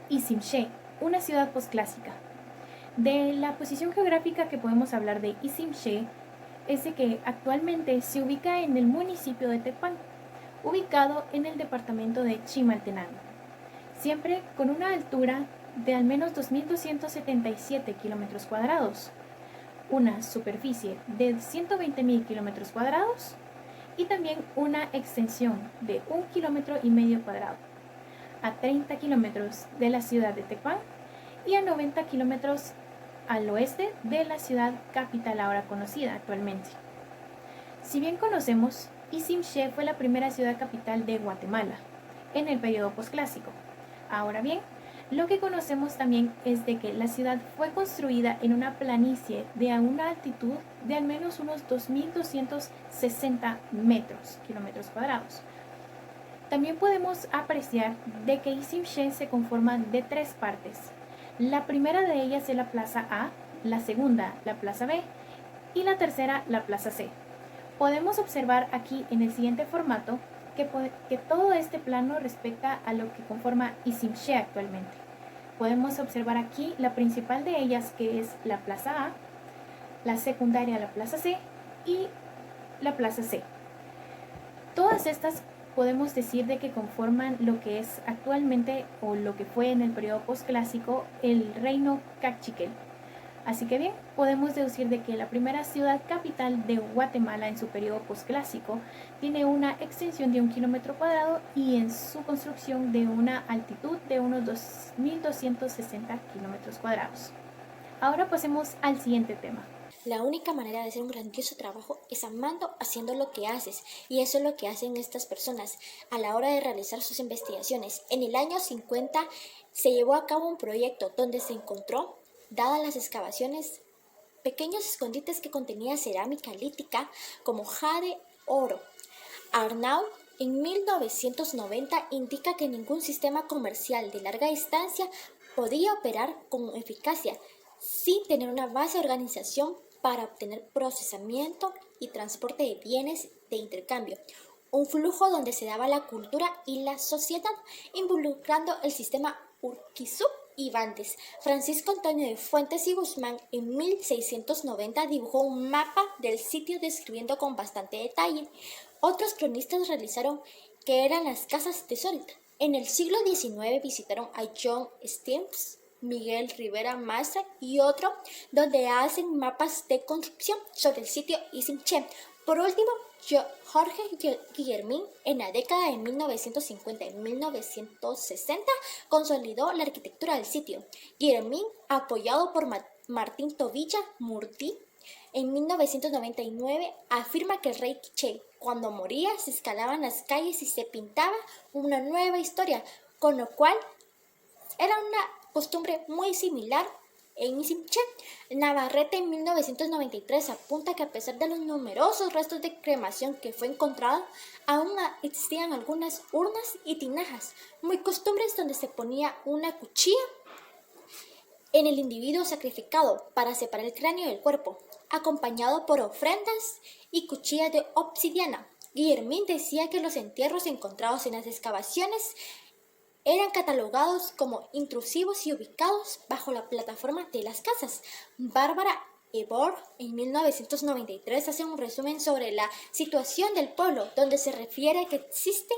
Izimché, una ciudad posclásica. De la posición geográfica que podemos hablar de Izimché es de que actualmente se ubica en el municipio de Tepán, ubicado en el departamento de Chimaltenango, siempre con una altura de al menos 2.277 kilómetros cuadrados, una superficie de 120.000 kilómetros cuadrados y también una extensión de 1,5 kilómetros cuadrado, a 30 kilómetros de la ciudad de Tepán y a 90 kilómetros al oeste de la ciudad capital ahora conocida actualmente. Si bien conocemos, Izimché fue la primera ciudad capital de Guatemala en el periodo posclásico. Ahora bien, lo que conocemos también es de que la ciudad fue construida en una planicie de una altitud de al menos unos 2.260 kilómetros cuadrados. También podemos apreciar de que Izimché se conforma de tres partes. La primera de ellas es la Plaza A, la segunda la Plaza B y la tercera la Plaza C. Podemos observar aquí en el siguiente formato que todo este plano respecta a lo que conforma Izimché actualmente. Podemos observar aquí la principal de ellas, que es la Plaza A, la secundaria la Plaza C y la Plaza C. Todas estas podemos decir de que conforman lo que es actualmente o lo que fue en el periodo posclásico el reino Cachiquel. Así que bien, podemos deducir de que la primera ciudad capital de Guatemala en su periodo posclásico tiene una extensión de 1 kilómetro cuadrado y en su construcción de una altitud de unos 2.260 kilómetros cuadrados. Ahora pasemos al siguiente tema. La única manera de hacer un grandioso trabajo es amando haciendo lo que haces, y eso es lo que hacen estas personas a la hora de realizar sus investigaciones. En el año 50 se llevó a cabo un proyecto donde se encontró, dadas las excavaciones, pequeños escondites que contenían cerámica lítica como jade, oro. Arnaud en 1990 indica que ningún sistema comercial de larga distancia podía operar con eficacia sin tener una base de organización para obtener procesamiento y transporte de bienes de intercambio, un flujo donde se daba la cultura y la sociedad, involucrando el sistema Urquizú y Bandes. Francisco Antonio de Fuentes y Guzmán en 1690 dibujó un mapa del sitio describiendo con bastante detalle. Otros cronistas realizaron que eran las casas de Sol. En el siglo XIX visitaron a John Stephens, Miguel Rivera Maestre y otro, donde hacen mapas de construcción sobre el sitio Izimché. Por último, Jorge Guillermín, en la década de 1950 y 1960, consolidó la arquitectura del sitio. Guillermín, apoyado por Martín Tobilla Murtí, en 1999 afirma que el rey Quiché, cuando moría, se escalaban las calles y se pintaba una nueva historia, con lo cual era una costumbre muy similar en Izimché. Navarrete en 1993 apunta que a pesar de los numerosos restos de cremación que fue encontrado, aún existían algunas urnas y tinajas, muy costumbres donde se ponía una cuchilla en el individuo sacrificado para separar el cráneo del cuerpo, acompañado por ofrendas y cuchillas de obsidiana. Guillermín decía que los entierros encontrados en las excavaciones eran catalogados como intrusivos y ubicados bajo la plataforma de las casas. Bárbara Ebor en 1993 hace un resumen sobre la situación del pueblo, donde se refiere a que existen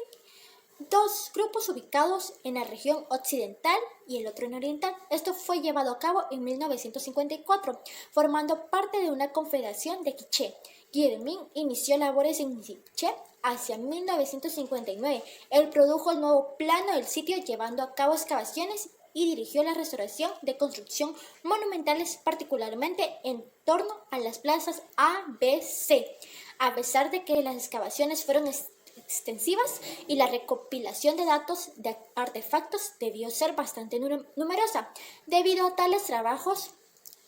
dos grupos ubicados en la región occidental y el otro en oriental. Esto fue llevado a cabo en 1954, formando parte de una confederación de Quiché. Guillermín inició labores en Izimché hacia 1959. Él produjo el nuevo plano del sitio, llevando a cabo excavaciones y dirigió la restauración de construcción monumentales, particularmente en torno a las plazas A, B, C. A pesar de que las excavaciones fueron extensivas y la recopilación de datos de artefactos debió ser bastante numerosa. Debido a tales trabajos,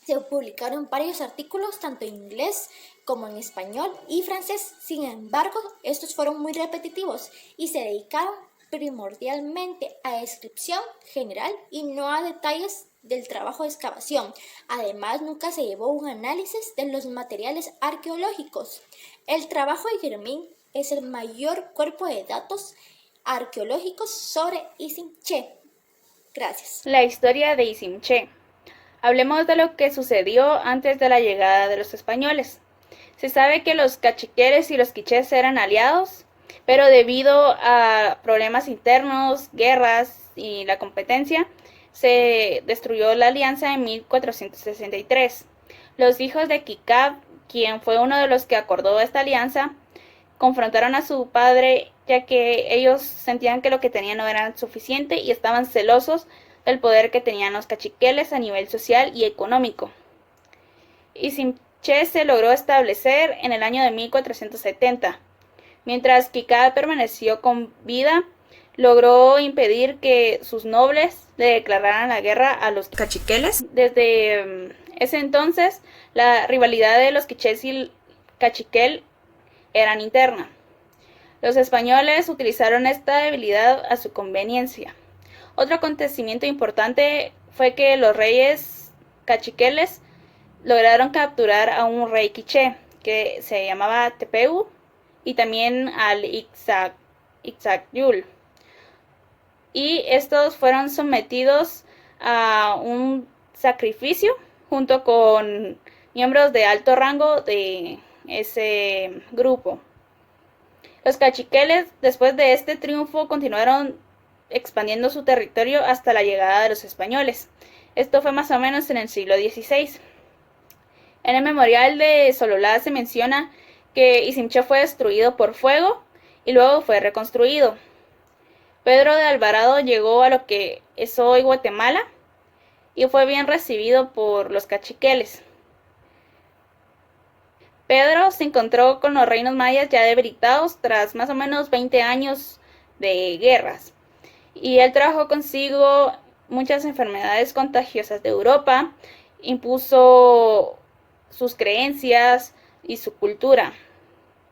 se publicaron varios artículos tanto en inglés como en español y francés. Sin embargo, estos fueron muy repetitivos y se dedicaron primordialmente a descripción general y no a detalles del trabajo de excavación. Además, nunca se llevó un análisis de los materiales arqueológicos. El trabajo de Guillermín es el mayor cuerpo de datos arqueológicos sobre Izimché. Gracias. La historia de Isimché. Hablemos de lo que sucedió antes de la llegada de los españoles. Se sabe que los cachiqueles y los quichés eran aliados, pero debido a problemas internos, guerras y la competencia, se destruyó la alianza en 1463. Los hijos de Kikab, quien fue uno de los que acordó esta alianza, confrontaron a su padre, ya que ellos sentían que lo que tenían no era suficiente y estaban celosos del poder que tenían los cachiqueles a nivel social y económico. Isimché se logró establecer en el año de 1470. Mientras Kikab permaneció con vida, logró impedir que sus nobles le declararan la guerra a los cachiqueles. Desde ese entonces, la rivalidad de los quichés y cachiquel eran interna. Los españoles utilizaron esta debilidad a su conveniencia. Otro acontecimiento importante fue que los reyes cachiqueles lograron capturar a un rey quiché que se llamaba Tepeu y también al Ixtacyul. Y estos fueron sometidos a un sacrificio junto con miembros de alto rango de ese grupo. Los cachiqueles, después de este triunfo, continuaron expandiendo su territorio hasta la llegada de los españoles. Esto fue más o menos en el siglo XVI. En el memorial de Sololá se menciona que Isimché fue destruido por fuego y luego fue reconstruido. Pedro de Alvarado llegó a lo que es hoy Guatemala y fue bien recibido por los cachiqueles. Pedro se encontró con los reinos mayas ya debilitados tras más o menos 20 años de guerras, y él trajo consigo muchas enfermedades contagiosas de Europa, impuso sus creencias y su cultura.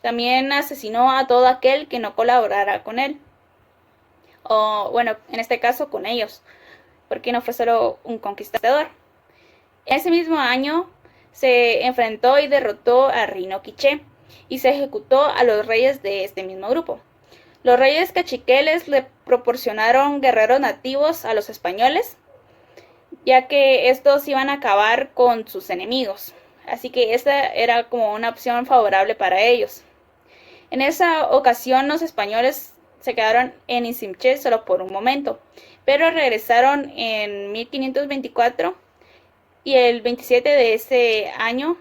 También asesinó a todo aquel que no colaborara con él, o bueno, en este caso con ellos, porque no fue solo un conquistador. Ese mismo año se enfrentó y derrotó a Reino Quiché y se ejecutó a los reyes de este mismo grupo. Los reyes cachiqueles le proporcionaron guerreros nativos a los españoles, ya que estos iban a acabar con sus enemigos, así que esta era como una opción favorable para ellos. En esa ocasión los españoles se quedaron en Isimché solo por un momento, pero regresaron en 1524 y el 27 de ese año,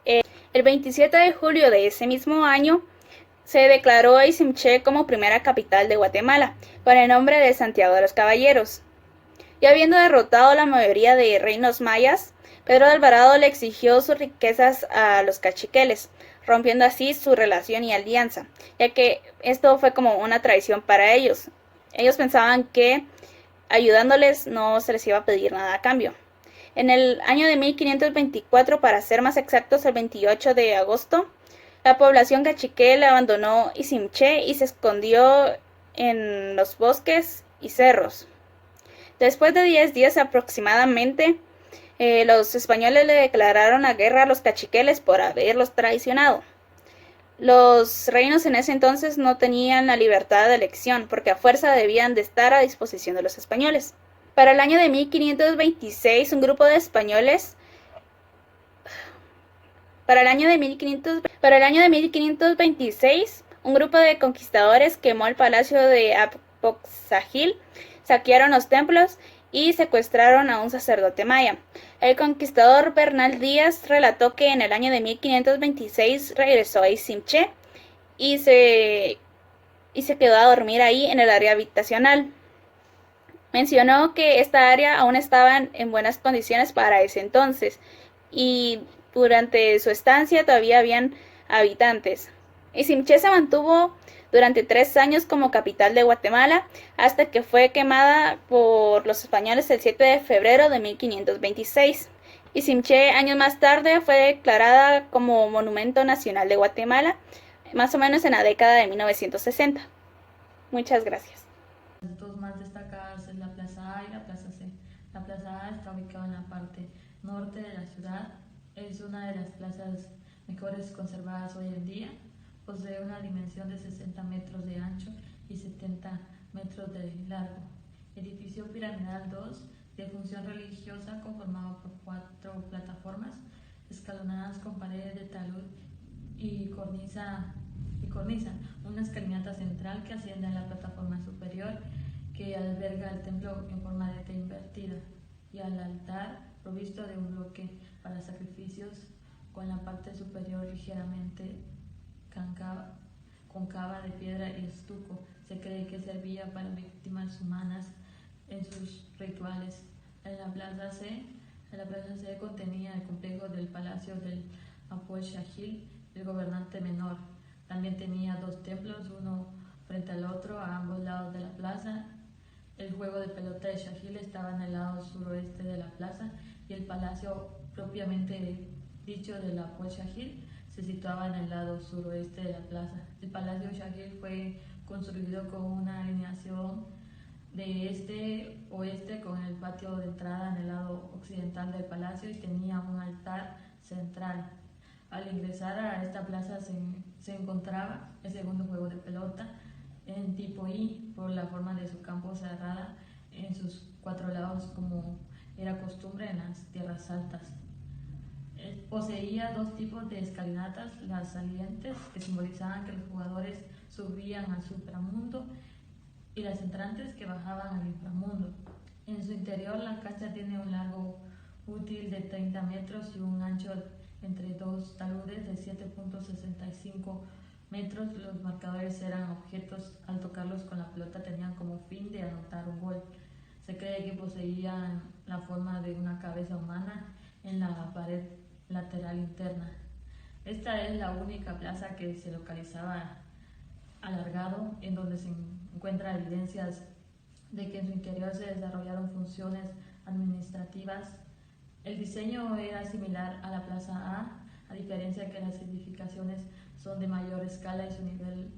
el 27 de julio de ese mismo año, se declaró a Isimché como primera capital de Guatemala, con el nombre de Santiago de los Caballeros. Ya habiendo derrotado la mayoría de reinos mayas, Pedro de Alvarado le exigió sus riquezas a los cachiqueles, rompiendo así su relación y alianza, ya que esto fue como una traición para ellos. Ellos pensaban que ayudándoles no se les iba a pedir nada a cambio. En el año de 1524, para ser más exactos, el 28 de agosto, la población cachiquel abandonó Isimché y se escondió en los bosques y cerros. Después de 10 días aproximadamente, los españoles le declararon la guerra a los cachiqueles por haberlos traicionado. Los reinos en ese entonces no tenían la libertad de elección, porque a fuerza debían de estar a disposición de los españoles. Para el año de 1526, un grupo de españoles Para el año de 1526, un grupo de conquistadores quemó el palacio de Apoxajil, saquearon los templos y secuestraron a un sacerdote maya. El conquistador Bernal Díaz relató que en el año de 1526 regresó a Isimché y se quedó a dormir ahí en el área habitacional. Mencionó que esta área aún estaba en buenas condiciones para ese entonces y durante su estancia todavía habían habitantes. Isimché se mantuvo durante 3 años como capital de Guatemala hasta que fue quemada por los españoles el 7 de febrero de 1526. Isimché años más tarde fue declarada como Monumento Nacional de Guatemala, más o menos en la década de 1960. Muchas gracias. Las dos más destacadas es la Plaza A y la Plaza C. La Plaza A está ubicada en la parte norte de la ciudad. Es una de las plazas mejores conservadas hoy en día. Posee una dimensión de 60 metros de ancho y 70 metros de largo. edificio piramidal 2 de función religiosa conformado por 4 plataformas escalonadas con paredes de talud y cornisa, una escalinata central que asciende a la plataforma superior que alberga el templo en forma de T invertida y al altar provisto de un bloque para sacrificios con la parte superior ligeramente concava de piedra y estuco. Se cree que servía para víctimas humanas en sus rituales. En la plaza C contenía el complejo del palacio del Apoel Shahil, el gobernante menor. También tenía 2 templos, uno frente al otro a ambos lados de la plaza. El juego de pelota de Shahil estaba en el lado suroeste de la plaza y el palacio propiamente dicho del Apoel Shahil se situaba en el lado suroeste de la plaza. El palacio Shahil fue construido con una alineación de este-oeste con el patio de entrada en el lado occidental del palacio y tenía un altar central. Al ingresar a esta plaza se encontraba el segundo juego de pelota en tipo I por la forma de su campo cerrada en sus 4 lados como era costumbre en las tierras altas. Poseía 2 tipos de escalinatas, las salientes que simbolizaban que los jugadores subían al supramundo y las entrantes que bajaban al inframundo. En su interior la cancha tiene un largo útil de 30 metros y un ancho entre 2 taludes de 7.65 metros. Los marcadores eran objetos, al tocarlos con la pelota tenían como fin de anotar un gol. Se cree que poseían la forma de una cabeza humana en la pared lateral interna. Esta es la única plaza que se localizaba alargado, en donde se encuentran evidencias de que en su interior se desarrollaron funciones administrativas. El diseño era similar a la Plaza A diferencia de que las edificaciones son de mayor escala y su nivel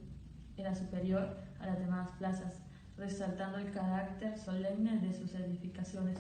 era superior a las demás plazas, resaltando el carácter solemne de sus edificaciones.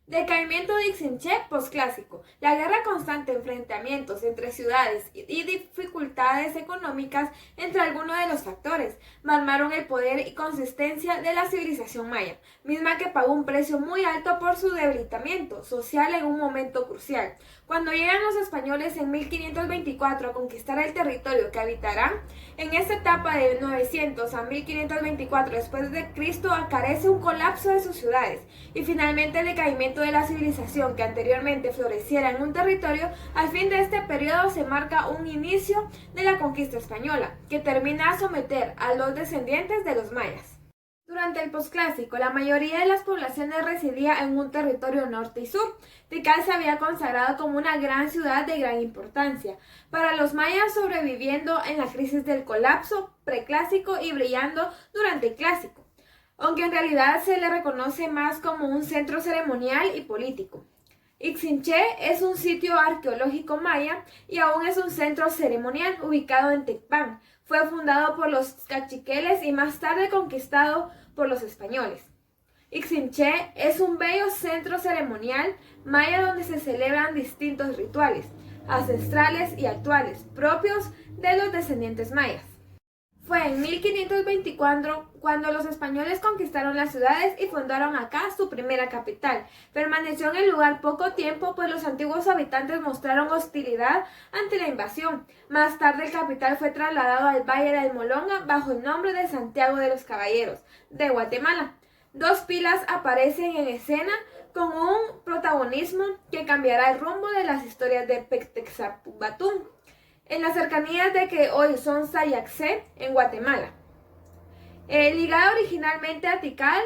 Decaimiento de Ixinché posclásico. La guerra constante, enfrentamientos entre ciudades y dificultades económicas entre algunos de los factores mermaron el poder y consistencia de la civilización maya, misma que pagó un precio muy alto por su debilitamiento social en un momento crucial. Cuando llegan los españoles en 1524 a conquistar el territorio que habitarán, en esta etapa de 900 a 1524 después de Cristo acarece un colapso de sus ciudades y finalmente el decaimiento de la civilización que anteriormente floreciera en un territorio. Al fin de este periodo se marca un inicio de la conquista española, que termina a someter a los descendientes de los mayas. Durante el posclásico, la mayoría de las poblaciones residía en un territorio norte y sur. Tikal se había consagrado como una gran ciudad de gran importancia para los mayas, sobreviviendo en la crisis del colapso preclásico y brillando durante el clásico, aunque en realidad se le reconoce más como un centro ceremonial y político. Ixinché es un sitio arqueológico maya y aún es un centro ceremonial ubicado en Tecpan. Fue fundado por los caciqueles y más tarde conquistado por los españoles. Ixinché es un bello centro ceremonial maya donde se celebran distintos rituales ancestrales y actuales propios de los descendientes mayas. Fue en 1524 cuando los españoles conquistaron las ciudades y fundaron acá su primera capital. Permaneció en el lugar poco tiempo, pues los antiguos habitantes mostraron hostilidad ante la invasión. Más tarde el capital fue trasladado al Valle del Molonga bajo el nombre de Santiago de los Caballeros, de Guatemala. 2 pilas aparecen en escena con un protagonismo que cambiará el rumbo de las historias de Pectexapubatún, en las cercanías de que hoy son Sayaxé, en Guatemala. Ligada originalmente a Tikal,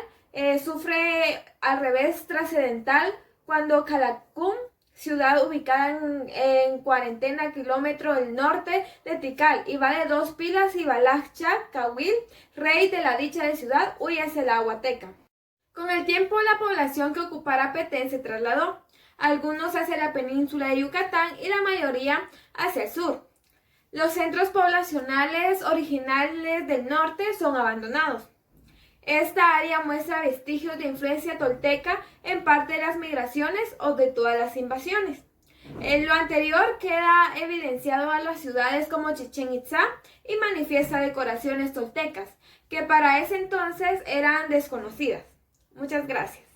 sufre al revés trascendental cuando Calakmul, ciudad ubicada en 40 kilómetros del norte de Tikal y vale 2 pilas, y Balajcha Kawil, rey de la dicha de ciudad, huye hacia la Huateca. Con el tiempo la población que ocupara Petén se trasladó, algunos hacia la península de Yucatán y la mayoría hacia el sur. Los centros poblacionales originales del norte son abandonados. Esta área muestra vestigios de influencia tolteca en parte de las migraciones o de todas las invasiones. En lo anterior queda evidenciado a las ciudades como Chichén Itzá y manifiesta decoraciones toltecas, que para ese entonces eran desconocidas. Muchas gracias.